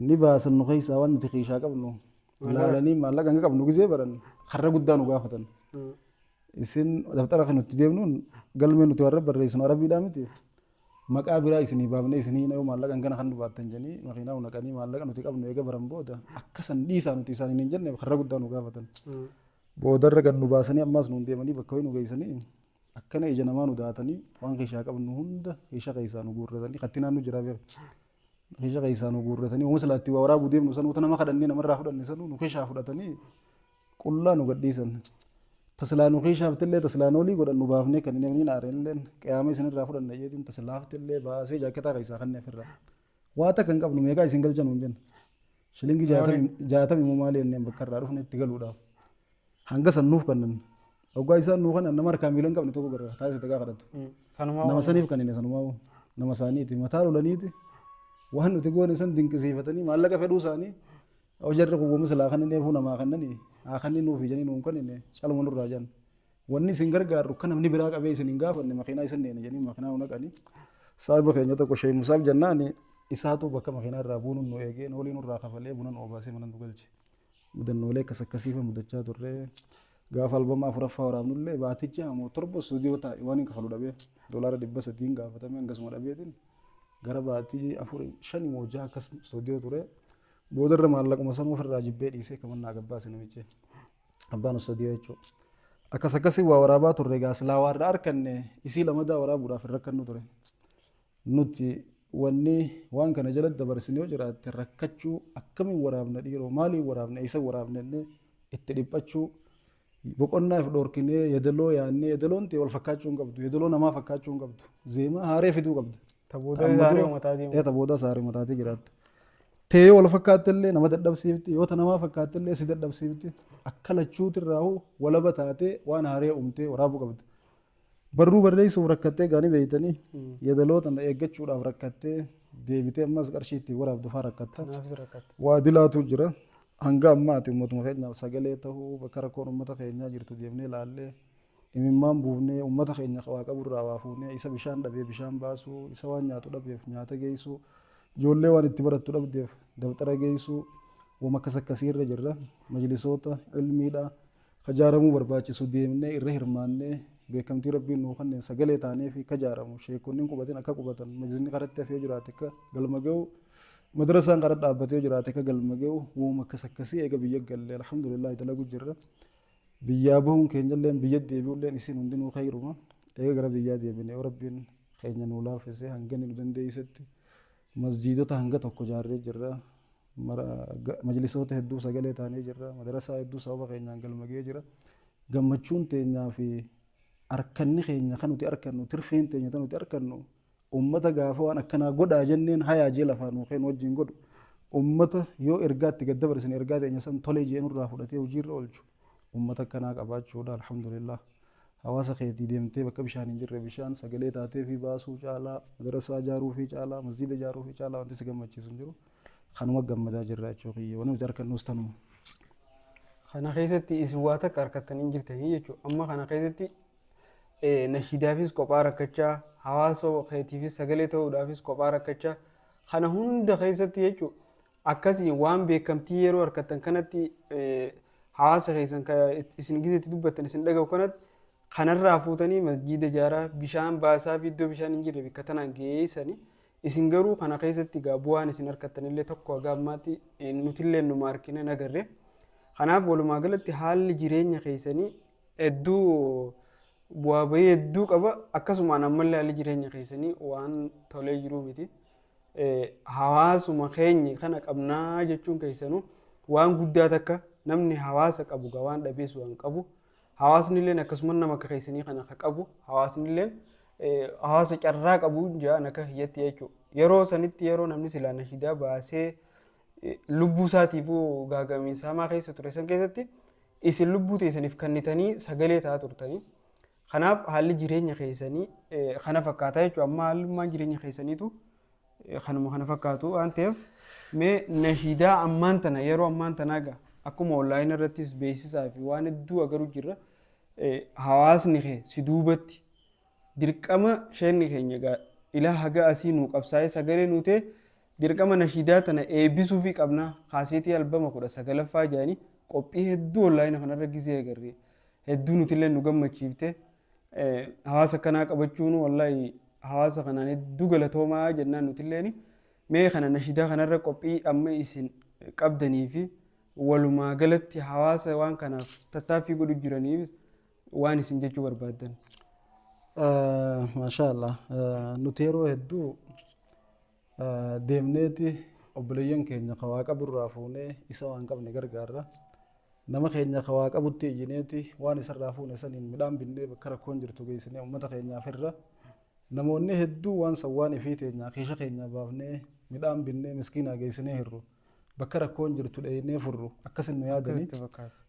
ni baasan nu keessaa waan nuti xiishaa qabnu laalanii maallaqa hanga qabnu gisee baran har'a guddaa nu gaafatan isin daftara kan nuti deemnuun galmee nuti warra barreessinu arabiidhaa miti maqaa biraa isinii baafnee isinii yoo maallaqa hangana kan nu baattan janii makiinaa nu naqanii maallaqa nuti qabnu eega baran booda akkasan dhiisaa nuti isaanii hin jenne har'a guddaa nu gaafatan boodarra kan nu baasanii ammaas nu deemanii bakka ho'i nu geessanii akkana ija namaa nu daatanii waan keeshaa qabnu hunda keeshaa keessaa nu guurratanii kattinaan nu jira beeku keeshaa keessaa nu guurratanii uuma salaatti waa waraabuu deemnu sanuu nama kadhannee namarraa fudhanne sanuu nu keeshaa fudhatanii qullaa nu gadhiisan tasilaa nu keeshaa fitillee tasilaan olii godhan nu baafnee kan inni naareenilleen qeyaama isinirraa fudhanne jeetiin tasilaa fitillee baasee jaaketaa keessaa kannee ofirraa waa takka hin qabnu meeqaa isin galchan hin jenna shilingi 60 immoo maali jenneen bakka irraa dhufne itti galuudhaaf hanga sannuuf kannan Ogaa isaan nu kana nama harkaan miilan qabne tokko garra taasisa tagaa kadhatu. Nama saniif kan inni sanumaa nama saaniiti mataa lolaniiti waan nuti goone san dinqisiifatanii maallaqa fedhuu isaanii hojarra kubboo mislaa kan inni eefuu namaa kannanii haa kan inni nuuf ijanii nuun kan inni calma nurraa jiran. Wanni isin gargaaru kan namni biraa qabee isin hin gaafanne makiinaa isin deene jedhanii makiinaa nu naqanii saaba keenya tokko Sheekh Musaaf jennaani isaatu bakka makiinaa irraa buunuun nu eegee noolii nurraa kafalee bunan obaasee mana nu galche. Mudannoolee akkas akkasiifa mudachaa turree gaafa albamaa afuraffaa waraabnullee baaticha hamoo torba stuudiyoo taa'e waan hin kafalu dhabee $300 gaafatame hangasuma dhabeetiin gara baatii 4-5 moojaa akkas stuudiyoo ture boodarra maallaquma sanuu ofirraa jibbee dhiisee kamannaa gabbaase namiche abbaan stuudiyoo jechuudha. Akkas akkasii waa waraabaa turre gaasilaa warra arkanne isii lamadaa waraabuudhaaf hin rakkannu ture. Nuti wanni waan kana jala dabarsinee yoo jiraatte rakkachuu akkamiin waraabna dhiiroo maaliin waraabna isa waraabnenne itti dhiphachuu boqonnaaf dhorkinee yeedaloo yaannee yeedaloon ta'e wal fakkaachuu hin qabdu yeedaloo namaa fakkaachuu hin qabdu zeemaa haaree fiduu qabdu. Tabooda saaree mataatii jiraattu. Ta'ee wal fakkaattellee nama dadhabsiifti yoo namaa fakkaattellee si dadhabsiifti akka lachuutirraa walaba taatee waan haaree uumtee waraabuu qabdu. Barruu barreessuuf rakkattee gaanii beeytanii yeedaloota eeggachuudhaaf rakkattee deebitee ammas qarshii ittiin waraabdu fa'aa rakkatta. Waa dilaatu jira. Hanga ammaati uummatuma keenyaaf sagalee ta'uu bakka rakkoon uummata keenyaa jirtu deemnee ilaallee imimmaan buufnee uummata keenya waa qaburraa waa fuunee isa bishaan dhabee bishaan baasuu isa waan nyaatu dhabeef nyaata geessuu ijoollee waan itti barattu dhabdeef dabtara geessuu wama akkas akkasii irra jirra majlisoota ilmiidha kajaaramuu barbaachisu deemnee irra hirmaannee beekamtii rabbiin nuu kanneen sagalee taanee fi kajaaramu sheekonniin qubatin akka qubatan majlisni karatti hafee jiraate akka galma ga'u madrasaan qara dhaabbatee jiraate akka galma ga'u wama akkas akkasii eega biyya galle alhamdulillah dalagu jirra biyyaa bahuun keenyallee biyya deebi'ullee isin hundinuu khayruma eega gara biyyaa deebine rabbiin keenya nuu laafisee hanga nu dandeessisetti masjiidota hanga tokko jaarree jirra majlisoota hedduu sagalee taanee jirra madarasaa hedduu sababa keenyaan galma ga'ee jira gammachuun teenyaa fi arkanni keenya kan nuti arkannu tirfeen teenya kan nuti arkannu ummata gaafa waan akkanaa godhaa jenneen hayaa jee lafaa nuu keen wajjin godhu ummata yoo ergaatti gad dabarsin ergaa teenya san tolee jee nurraa fudhatee hojiirra oolchu ummata akkanaa qabaachuudha alhamdulillah hawaasa keetii deemtee bakka bishaan hin jirre bishaan sagalee taatee fi baasuu caalaa madarasaa ijaaruu fi caalaa masjiida ijaaruu fi caalaa wanti si gammachiisu hin jiru kanuma gammadaa jirra jechuu kiyya wanti nuti arkannuus tanuma. Kana keessatti isin waa takka harkattanii jirtanii jechuudha. Amma kana keessatti nashiidaafis kophaa rakkachaa hawaasa keetiifis sagalee ta'uudhaafis kophaa rakkachaa kana hunda keessatti jechuudha. Akkasii waan beekamtii yeroo harkattan kanatti hawaasa keessan isin gizeetti dubbattan isin dhaga'u kanatti kanarraa fuutanii masjiida ijaaraa bishaan baasaa fi iddoo bishaan hin jirre bakka tanaan geessanii isin garuu kana keessatti egaa bu'aan isin harkattanillee tokko haga ammaatti nutillee numa harkine nagarre. Kanaaf walumaa galatti haalli jireenya keessanii hedduu bu'aa bahii hedduu qaba akkasumaan ammallee haalli jireenya keessanii waan tolee jiruu miti. Hawaasuma keenya kana qabnaa jechuun keessanuu waan guddaa takka namni hawaasa qabu gaa waan dhabeessu waan qabu hawaasnilleen akkasuma nama akka keessanii kana akka qabu hawaasnilleen hawaasa carraa qabu jaan akka hiyyatti jechuudha. Yeroo sanitti yeroo namni silaa nashiidaa baasee lubbuu isaatiifuu gaagamiinsa hamaa keessa ture san keessatti isin lubbuu teessaniif kennitanii sagalee ta'aa turtanii. Kanaaf haalli jireenya keessanii kana fakkaataa jechuudha. Amma haalummaan jireenya keessaniitu kanuma kana fakkaatu waan ta'eef mee nashiidaa ammaan tana yeroo ammaan tanaa gaa akkuma onlaayinii irrattis beeksisaa fi waan hedduu agaruu jirra hawaasni kee si duubatti dirqama sheenni keenya gaa ilaa haga asii nuu qabsaa'ee sagalee nuu ta'e dirqama nashiidaa tana eebbisuu fi qabnaa kaaseetii albama 19ffaa jedhanii qophii hedduu onlaayinii kanarra gizee agarree hedduu nutillee nu gammachiifte hawaasa kanaa qabachuun wallahi hawaasa kanaan hedduu galatoomaa jennaan nutilleen mee kana nashiidaa kanarra qophii amma isin qabdanii fi walumaa galatti hawaasa waan kanaaf tattaaffii godhu jiraniif waan isin jechuu barbaaddan. Maashaallah nuti yeroo hedduu deemneeti obboleeyyan keenya kawaa qaburraa fuunee isa waan qabne gargaarra nama keenya kawaa qabutti iyyineeti waan isarraa fuune saniin midhaan binnee bakka rakkoon jirtu geessinee uummata keenyaaf irra namoonni hedduu waan sawwaan ifii teenyaa keesha keenyaa baafnee midhaan binnee miskiinaa geessinee hirru bakka rakkoon jirtu dheeynee furru akkasin nu yaadanii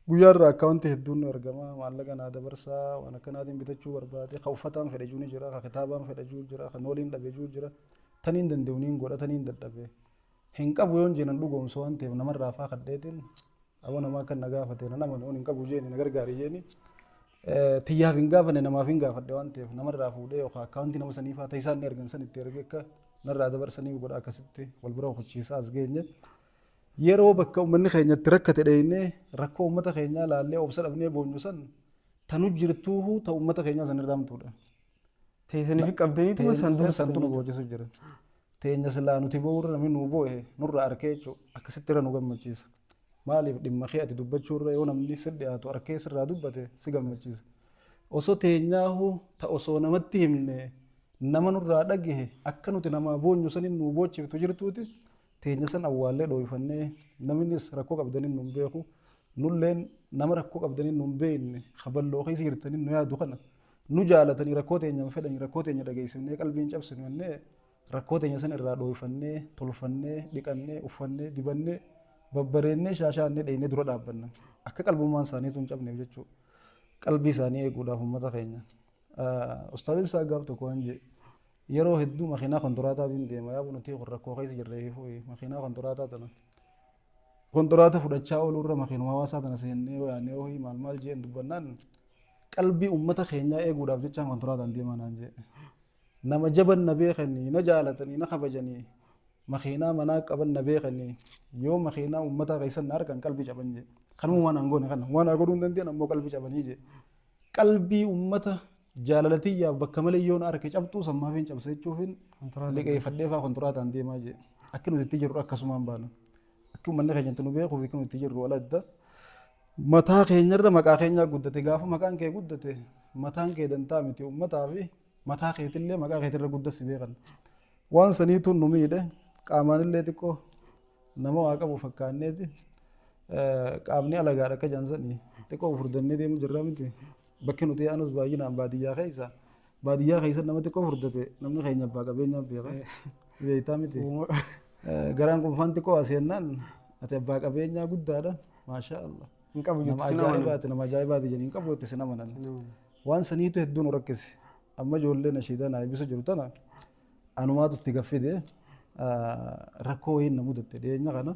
guyyaarraa akkaawunti hedduun nu argama maallaqa naa dabarsaa waan akkanaatiin bitachuu barbaade ka uffataan fedhajuu ni jira ka kitaabaan fedhajuu jira ka nooliin dhabejuu jira taniin danda'uniin godha taniin dadhabe hin qabu yoon jeenan dhugoomsu waan ta'eef namarraa faa kadheetiin aboo namaa kan na gaafate nama nuun hin qabu jeeni na gargaari jeeni tiyyaaf hin gaafanne namaaf hin gaafadhe waan ta'eef namarraa fuudhee yookaan akkaawunti nama saniifaa ta'e isaan ni argan san itti erge akka narraa dabarsanii godha akkasitti wal bira hubachiisaa as geenye yeroo bakka uummanni keenyatti rakkate dheeynee rakkoo uummata keenyaa laallee obsa dhabnee boonyu san tanu jirtuu ta uummata keenyaa san irraa hamtuudha. Teessaniif qabdaniitu san dura santu nu boochisu jira. Teenya silaa nuti boo'urra namni nu boo'e nurraa arkee jechuudha akkasitti irra nu gammachiisa. Maaliif dhimma kee ati dubbachuurra yoo namni si dhiyaatu arkee sirraa dubbate si gammachiisa. Osoo teenyaahu ta osoo namatti himne nama nurraa dhagahe akka nuti namaa boonyu sanin nu boochiftu jirtuuti. Teenya san awwaallee dhooyfannee naminis rakkoo qabdanii nu beeku nulleen nama rakkoo qabdanii nu beekne haballoo keessa jirtanii nu yaadu kana nu jaalatanii rakkoo teenya fedhanii rakkoo teenya dhageessifnee qalbiin cabsinu jennee rakkoo teenya san irraa dhooyfannee tolfannee dhiqannee uffannee dibannee babbareennee shaashaannee dheeynee dura dhaabbanna akka qalbummaan isaaniitu hin cabneef jechuudha qalbii isaanii eeguudhaaf uummata keenya. Ustaadhi Ibsaa gaaf tokko waan jedhe yeroo hedduu makiinaa kontoraataan deema yaa nuti rakkoo keessa jirree makiinaa kontoraataa tana kontiraata fudhachaa oolurra makiinuma hawaasaa tana seennee yaannee ho'i maal jeen dubbannaan qalbii uummata keenyaa eeguudhaaf jecha kontiraataan deemaa naan jedhe nama jaban na beekanii na jaalatanii na kabajanii makiinaa manaa qaban na beekanii yoo makiinaa uummataa keessan na argan qalbii caban jee kanuma waan aangoone kana waan godhuu hin dandeenye ammoo qalbii cabanii jee qalbii uummata jaalalatiiyyaaf bakka malee yoo na arge cabxuu sammaafiin cabsa jechuufin liqeeffadhee fa'aa kontiraataan deemaa jee akka nuti itti jirru akkasumaan baana akka uummanni keenyatti nu beekuu fi akka nuti itti jirru wal adda mataa keenyarra maqaa keenyaa guddate gaafa maqaan kee guddate mataan kee dantaa miti uummataa fi mataa keetillee maqaa keetirra guddasi beekan waan saniituun nu miidhe qaamaanillee xiqqoo nama waa qabu fakkaanneeti qaamni alagaadha akka jaansanii xiqqoo furdannee deemu jirra miti bakki nuti yaanus baay'inaan baadiyyaa keessa nama xiqqoo furdate namni keenya abbaa qabeenyaa beeka beektaa miti garaan qunfaan xiqqoo aseennaan ati abbaa qabeenyaa guddaadha maashaa Allah nama ajaa'ibaati jedhanii qabu itti sin amanan waan saniitu hedduun nu rakkise amma ijoollee nashiidaa naa eebbisu jiru tana anumaatu itti gaffide rakkoo wayiin na mudatte dhiyeenya kana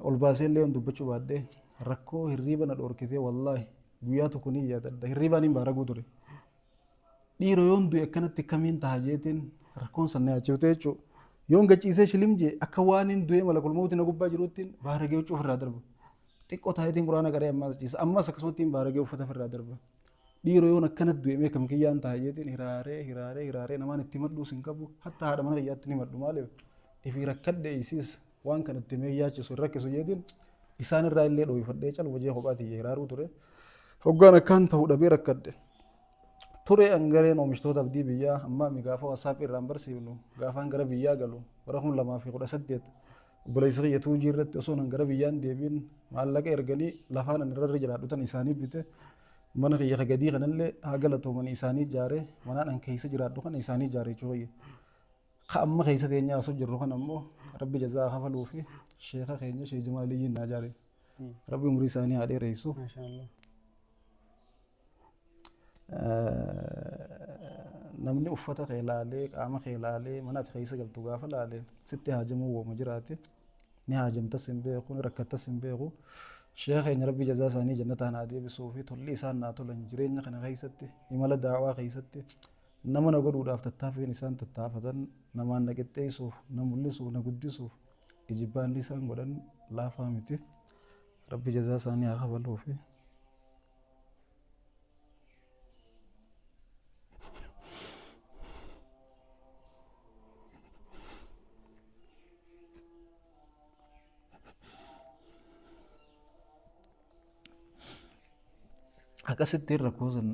ol baasee illee dubbachuu baadhee rakkoo hirriiba na dhoorkitee wallaahi guyyaa tokko ni yaadadha hirriibaan hin baaraguu ture dhiiroo yoon du'e akkanatti kamiin taha jeetiin rakkoon sanna yaachifte jechuu yoon gachiisee shilim jee akka waan hin du'e mala kulmootti na gubbaa jiruuttiin baaragee huccuu ofirraa darba xiqqoo taayitiin quraana qaree ammaas ciisa ammas akkasumatti baaragee uffata ofirraa darba dhiiroo yoon akkanatti du'e mee kam kiyyaan taha jeetiin hiraaree namaan itti madduus hin qabu hatta haadha mana kiyyaatti ni maddu maaliif ifii rakkadde isiis waan kanatti mee yaachisu hin rakkisu jeetiin isaan irraa illee dhoofadhee calma jee kophaati hiraaruu ture hoggaan akkaan ta'uu dhabee rakkadde ture angareen oomishtoota abdii biyyaa amma mi gaafa wasaap irraan barsiifnu gaafaan gara biyyaa galu bara 2018 obboleessa kiyya tuujii irratti osoo nan gara biyyaan deebiin maallaqa erganii lafaan an irra jiraadhu tan isaanii bite mana kiyya kagadii kanallee haa galatoomanii isaanii ijaare manaan an keessa jiraadhu kana isaanii ijaare jechuudha ka amma keessa teenyaa osoo jirru kan ammoo rabbi jazaa hafaluu fi sheeka keenya shee Jamaal Aliyyiin naa ijaare rabbi umurii isaanii haa dheereessu namni uffata kee laalee qaama kee laalee mana ati keessa galtu gaafa laalee sitti haajamuu wooma jiraate ni haajamtas hin beeku ni rakkattas hin beeku sheeka keenya rabbi jazaa isaanii jannataan haa deebisuu fi tolli isaan naa tolan jireenya kana keessatti imala daawaa keessatti nama na godhuudhaaf tattaaffiin isaan tattaafatan namaan na qixxeessuuf na mul'isuuf na guddisuuf ijibbaan isaan godhan laafaa miti rabbi jazaa isaanii haa kafaluu fi akkasitti rakkoo san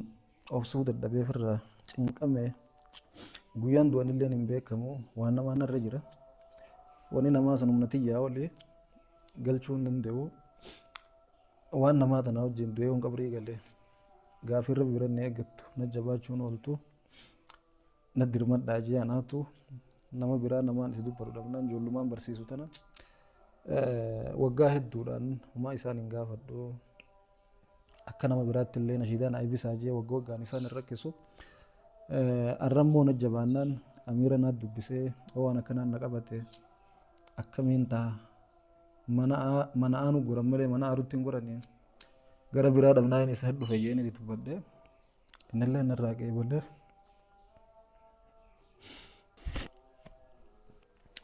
obsuu dadhabee firraa cinqame guyyaan du'anillee hin beekamu waan namaan irra jira wani namaa san humna tiyyaa olee galchuu hin danda'u waan namaa tanaa wajjin du'ee waan qabrii galee gaafii rabbi bira na eeggattu na jabaachuun ooltu na dirmadhaa jee anaatu nama biraa namaan isi dubbatu dhabnaan ijoollummaan barsiisu tana waggaa hedduudhaan humaa isaan hin gaafadhu akka nama biraatti illee nashiidaan aybisaa jee waggaan isaan hin rakkisu arrammoo na jabaannaan amiira naat dubbisee waan akkanaan na qabate akkamiin ta'a mana aanu goran malee mana aarutti hin goranii gara biraa dhabnaa inni isa dhufe jeen itti dubbadhe innillee narraa qeebalee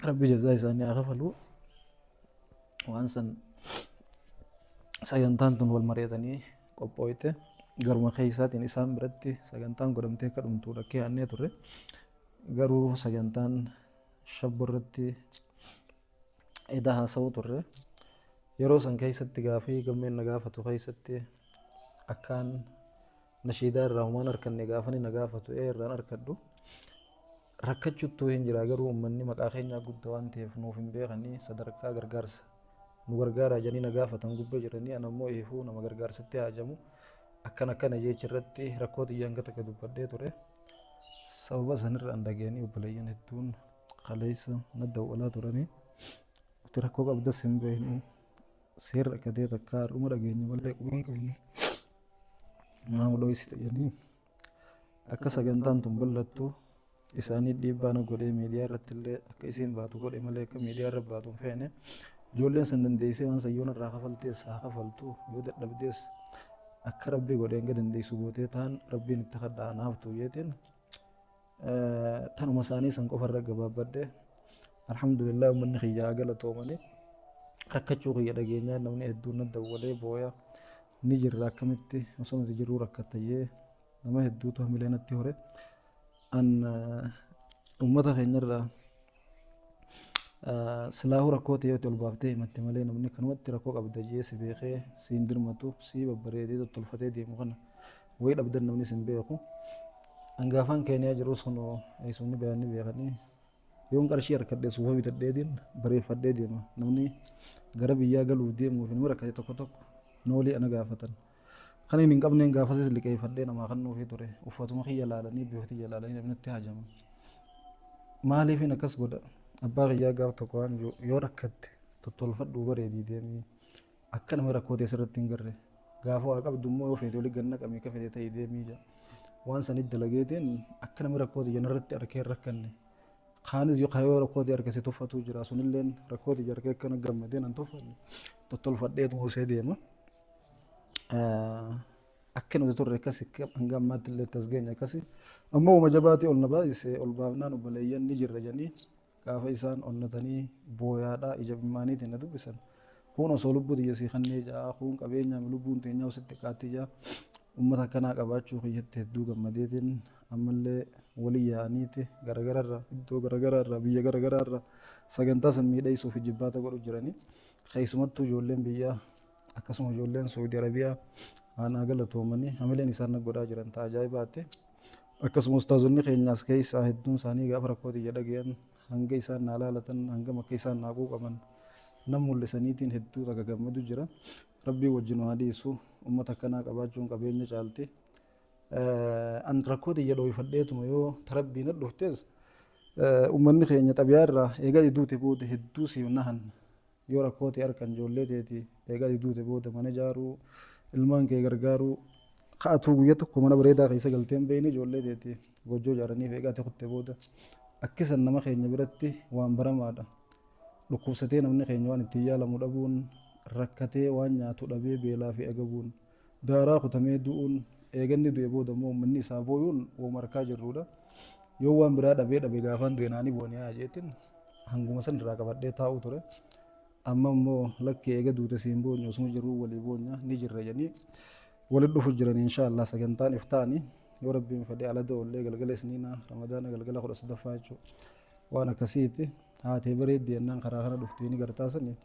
rabbi jazaa isaanii haa kafalu waan san sagantaan tun wal mari'atanii qophooyte garuma keessaatiin isaan biratti sagantaan godhamtee akka dhumtuu dhakkee aannee turre garuu sagantaan shabbo irratti eda haasa'uu turre yeroo san keessatti gaafii gammeen na gaafatu keessatti akkaan nashiidaa irraa humaan harkanne gaafani na gaafatu irraan harkadhu rakkachuttuu hin jira garuu uummanni maqaa keenyaa guddaa waan ta'eef nuuf hin beekanii sadarkaa gargaarsa nu gargaaraa jedhanii na gaafatan gubbee jiranii ana immoo eefuu nama gargaarsatti haajamu akkana jecha irratti rakkoo xiyyaan takka dubbadhee ture sababa sanirra dhageenii obboleeyyan hedduun kaleessa na dawwalaa turanii uti rakkoo qabdas hin beeknu seerra akkatee takka har'uma dhageenye malee quban qabne maamuloo isi ta'anii akka sagantaan tun bal'attu isaanii dhiibbaa na godhee miidiyaa irratti illee akka isiin baatu godhe malee akka miidiyaa irra baatu hin feene ijoolleen san dandeessee waan sayyoon irraa kafaltees haa kafaltu yoo dadhabdees akka rabbii godhee hanga dandeessu gootee ta'an rabbiin itti kadhaa naaftu jeetiin tanuma isaanii san qofa irra gabaabbadhe alhamdulillah ummanni khiyyaa galatoomanii rakkachuu khiyya dhageenyaa namni hedduun na dawwalee booya ni jirra akkamitti osoo nuti jiruu rakkattayyee nama hedduutu hamilee natti hore an ummata keenyarraa silaahu rakkoo ta'ee ol baaftee himatte malee namni kanumatti rakkoo qabda jee si beekee siin dirmatu si babbareedee tottolfatee deemu kana wayii dhabdan namni sin beeku angaafaan keeniyaa jiru sun eessumni bayaanni beekanii yoon qarshii harkadhee suufa bitadheetiin bareeffadhee deema namni gara biyyaa galuuf deemuuf inni rakkate tokko tokko noolii ana gaafatan kan hin qabneen gaafasis liqeeffadhee namaa kan nuufii ture uffatuma kiyya laalanii biifti jalaalanii namnitti hajama maaliifin akkas godha abbaa kiyyaa gaaf tokko waan yoo rakkatte tottolfadhuu bareedii deemii akka nama rakkoo ta'e sirratti hin garre gaafa waa qabdu immoo yoo feete olii ganna qabee ka fedhe ta'e deemii jaa waan sanit dalageetiin akka nama rakkoo ta'e janarratti arkee rakkanne kaanis yoo kayoo rakkoo ta'e arkee si tuffatu jira sunilleen rakkoo ta'e arkee akkana gammadeen an tuffanne tottolfadheetu hoosee deema akka nuti turre akkasi hanga ammaatti illee tasgeenya akkasi ammoo uma jabaatii ol na baay'ise ol baafnaan obboleeyyan ni jirra janii gaafa isaan onnatanii booyaadhaa ija bimmaaniitiin na dubbisan kun osoo lubbuu xiyya sii kannee jaa kun qabeenyaam lubbuun teenyaa usitti qaatti jaa ummata akkanaa qabaachuu kiyyatti hedduu gammadeetiin ammallee walii yaa'aniiti garagararraa iddoo garagararraa biyya garagararraa sagantaa sammiidheessuuf jibbaata godhu jiranii keessumattuu ijoolleen biyyaa akkasuma ijoolleen Saudi Arabiyaa aanaa galatoomanii hamileen isaan godhaa jiran ta'a ajaa'ibaatti akkasuma ustaazonni keenyaas keessaa hedduun isaanii gaafa rakkoo xiyya dhagayan hanga isaan naa laalatan hanga makka isaan naa quuqaman nam mul'isaniitiin hedduu takka gammadu jira rabbii wajjin waa dhiisu ummata akkanaa qabaachuun qabeenya caalti an rakkoo xiyya dhooyfadheetuma yoo tarabbiin dhuftes ummanni keenya xabiyaa irraa eegaa iduute booda hedduu siif nahan yoo rakkoo ta'e harkan ijoollee teeti eegaa iduute booda mana ijaaruu ilmaan kee gargaaruu ka'atuu guyyaa tokko mana bareedaa keessa galteen beeyni ijoollee teeti gojjoo ijaaraniif eegaa ta'e kutte booda akkisan nama keenya biratti waan baramaadha dhukkubsatee namni keenya waan ittiin yaalamu dhabuun rakkatee waan nyaatu dhabee beelaa fi agabuun daaraa kutamee du'uun eeganni du'e booda immoo uummanni isaa booyuun wooma harkaa jirrudha yoo waan biraa dhabee gaafaan du'e naanii booniyaa jeetiin hanguma san irraa qabadhee taa'u ture amma immoo lakkee eega duute siin boonyu osuma jiruu walii boonya ni jirra janii walitti dhufu jiran inshaallah sagantaan iftaanii yoo rabbiin fedhe alada ollee galgala isniinaa ramadaana galgala 13ffaa jechuudha waan akkasiiti haatee bareeddii jennaan karaa kana dhufteeni gartaasanii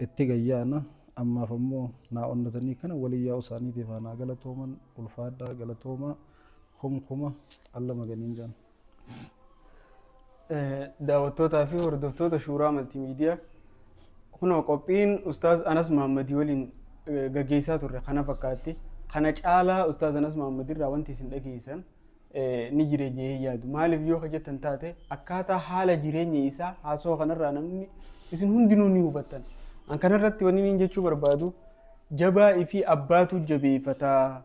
itti gayyaana ammaaf ammoo naa onnatanii kana walii yaa'u isaaniitiif haa naa galatooman ulfaadhaa galatoomaa kumkuma alla maganiin jaan. Daawwattootaa fi hordoftoota Shuuraa Maltiimiidiyaa kunoo qophiin Ustaaz Anas Mahammadii waliin gaggeessaa turre kana fakkaatti. Kana caalaa Ustaaz Anas Mahammadii irraa wanti isin dhageessan ni jireenya yaadu. Maaliif yoo hojjetan taate akkaataa haala jireenya isaa haasoo kanarraa namni isin hundinuu ni hubattan. An kanarratti wanni niin jechuu barbaadu jabaa fi abbaatu jabeeffataa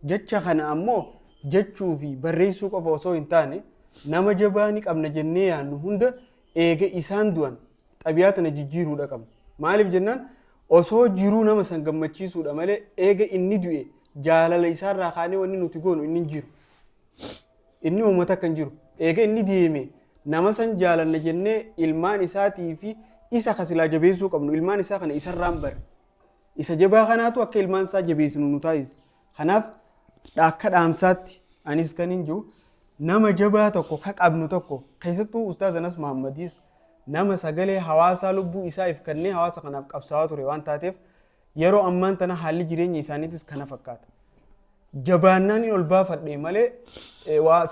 jecha kana ammoo jechuu fi barreessuu qofa osoo hin taane nama jabaa ni qabna jennee yaannu hunda eega isaan du'an xabiyaa tana jijjiiruudha qabna. Maaliif jennaan osoo jiruu nama san gammachiisuudha malee eega inni du'e jaalala isaarraa kaanee wanni nuti goonu inni jiru. Inni uummata kan jiru eega inni deeme nama san jaalanna jennee ilmaan isaatii fi isa kasilaa jabeessuu qabnu ilmaan isaa kana isarraan bare. Isa jabaa kanaatu akka ilmaan isaa jabeessinu nu taasisa. Kanaaf akka dhaamsaatti anis kan hin jiru nama jabaa tokko ka qabnu tokko keessattuu Ustaaz Anas Mahammadiis nama sagalee hawaasaa lubbuu isaa if kennee hawaasa kanaaf qabsaa'aa ture waan taateef yeroo ammaan tana haalli jireenya isaaniitis kana fakkaata. Jabaannaan ol baafadhee malee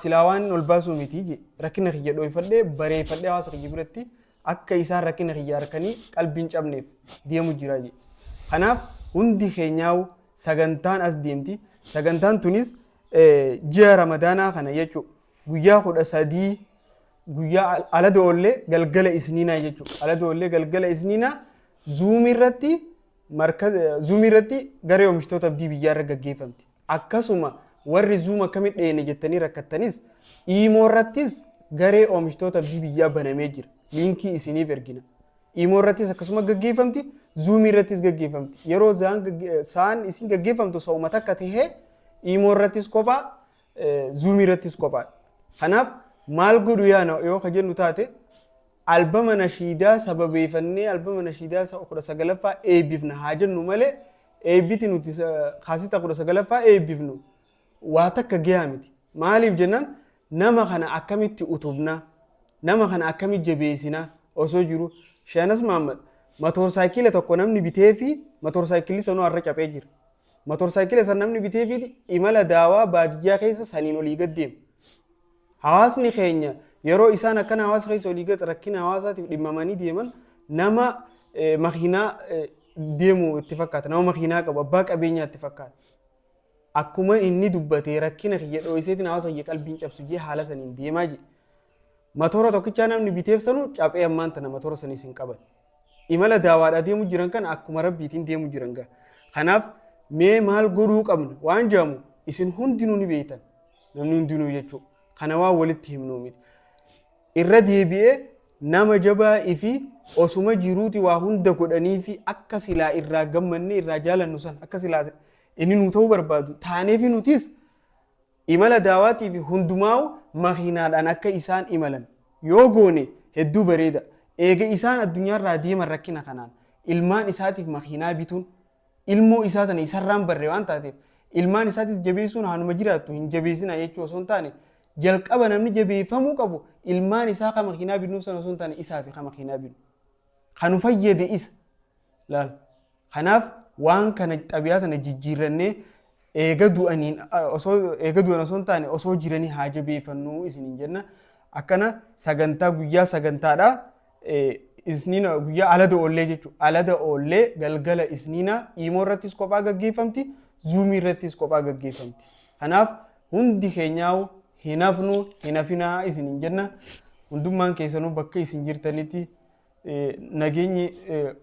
silaa waan ol baasuu miti rakkina kiyya dhooyfadhee bareeffadhee hawaasa kiyya biratti akka isaan rakkina kiyya harkanii qalbiin cabneef deemu jira. Kanaaf hundi keenyaa'u sagantaan as deemti. Sagantaan tunis ji'a Ramadaanaa kana jechuudha. Guyyaa 13 guyyaa alada oollee galgala isniinaa jechuudha. Alada oollee galgala isniinaa zuumii irratti garee oomishtoota abdii biyyaa irra gaggeeffamti. Akkasuma warri zuuma akkamitti dheene jettanii rakkattanis iimoo irrattis garee oomishtoota abdii biyyaa banamee jira. Liinkii isiniif ergina. Iimoo irrattis akkasuma gaggeeffamti. Zuumii irrattis gaggeeffamti. Yeroo sa'aan isin gaggeeffamtu so'uma takka tahee iimoo irrattis kophaa zuumii irrattis kophaa. Kanaaf maal godhu yaana yoo ka jennu taate albama nashiidaa sababeeffannee albama nashiidaa 19ffaa eebbifna haa jennu malee eebbiti nuti kaasita 19ffaa eebbifnu waa takka gahaa miti. Maaliif jennaan nama kana akkamitti utubna nama kana akkamitti jabeessina osoo jiru Shaanas Mahammad motorsaayikila tokko namni bitee fi motorsaayikilli sanuu har'a cabee jira. Motorsaayikila san namni bitee fi imala daawaa baadiyyaa keessa saniin olii gad deema. Hawaasni keenya yeroo isaan akkana hawaasa keessa olii gad rakkina hawaasaatiif dhimmamanii deeman nama makiinaa deemu itti fakkaata. Nama makiinaa qabu abbaa qabeenyaa itti fakkaata. Akkuma inni dubbatee rakkina kiyya dho'iseetiin hawaasa kiyya qalbiin cabsu jee haala saniin deemaa jira. Motora tokkichaa namni biteef sanuu caphee ammaan tana motora saniis hin qaban. Imala daawaadhaa deemu jiran kan akkuma rabbiitiin deemu jiran gaa. Kanaaf mee maal godhuu qabna waan jedhamu isin hundinuu ni beektan namni hundinuu jechuudha. Kana waan walitti himnuu miti. Irra deebi'ee nama jabaa ifi osuma jiruuti waa hunda godhanii fi akka silaa irraa gammannee irraa jaalannu san akka silaa inni nu ta'uu barbaadu taaneefi nutis imala daawaatii fi hundumaa'u makiinaadhaan akka isaan imalan yoo goone hedduu bareeda. Eega isaan addunyaarraa deeman rakkina kanaan ilmaan isaatiif makiinaa bituun ilmoo isaa tana isarraan barree waan taateef ilmaan isaatiif jabeessuun haanuma jiraattu hin jabeessina jechuu osoo hin taane jalqaba namni jabeeffamuu qabu ilmaan isaa kan makiinaa binnuuf sana osoo hin taane isaa fi kan makiinaa binnu. Kanu fayyade isa laal. Kanaaf waan kana xabiyaa tana jijjiirrannee eega du'an osoo hin taane osoo jiranii haa jabeeffannuu isiniin jenna. Akkana sagantaa guyyaa sagantaadhaa isniina guyyaa alada oollee jechuudha. Alada oollee galgala isniina imoo irrattis kophaa gaggeeffamti, zuumii irrattis kophaa gaggeeffamti. Kanaaf hundi keenyaa'u hin hafnu hin hafinaa isiniin jenna. Hundummaan keessanuu bakka isin jirtanitti nageenyi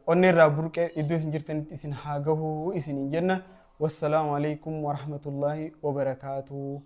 onneerraa burqee iddoo isin jirtanitti isin haa gahuu isiniin jenna. Wassalaamu alaikum warahmatullaahi wabarakaatuh.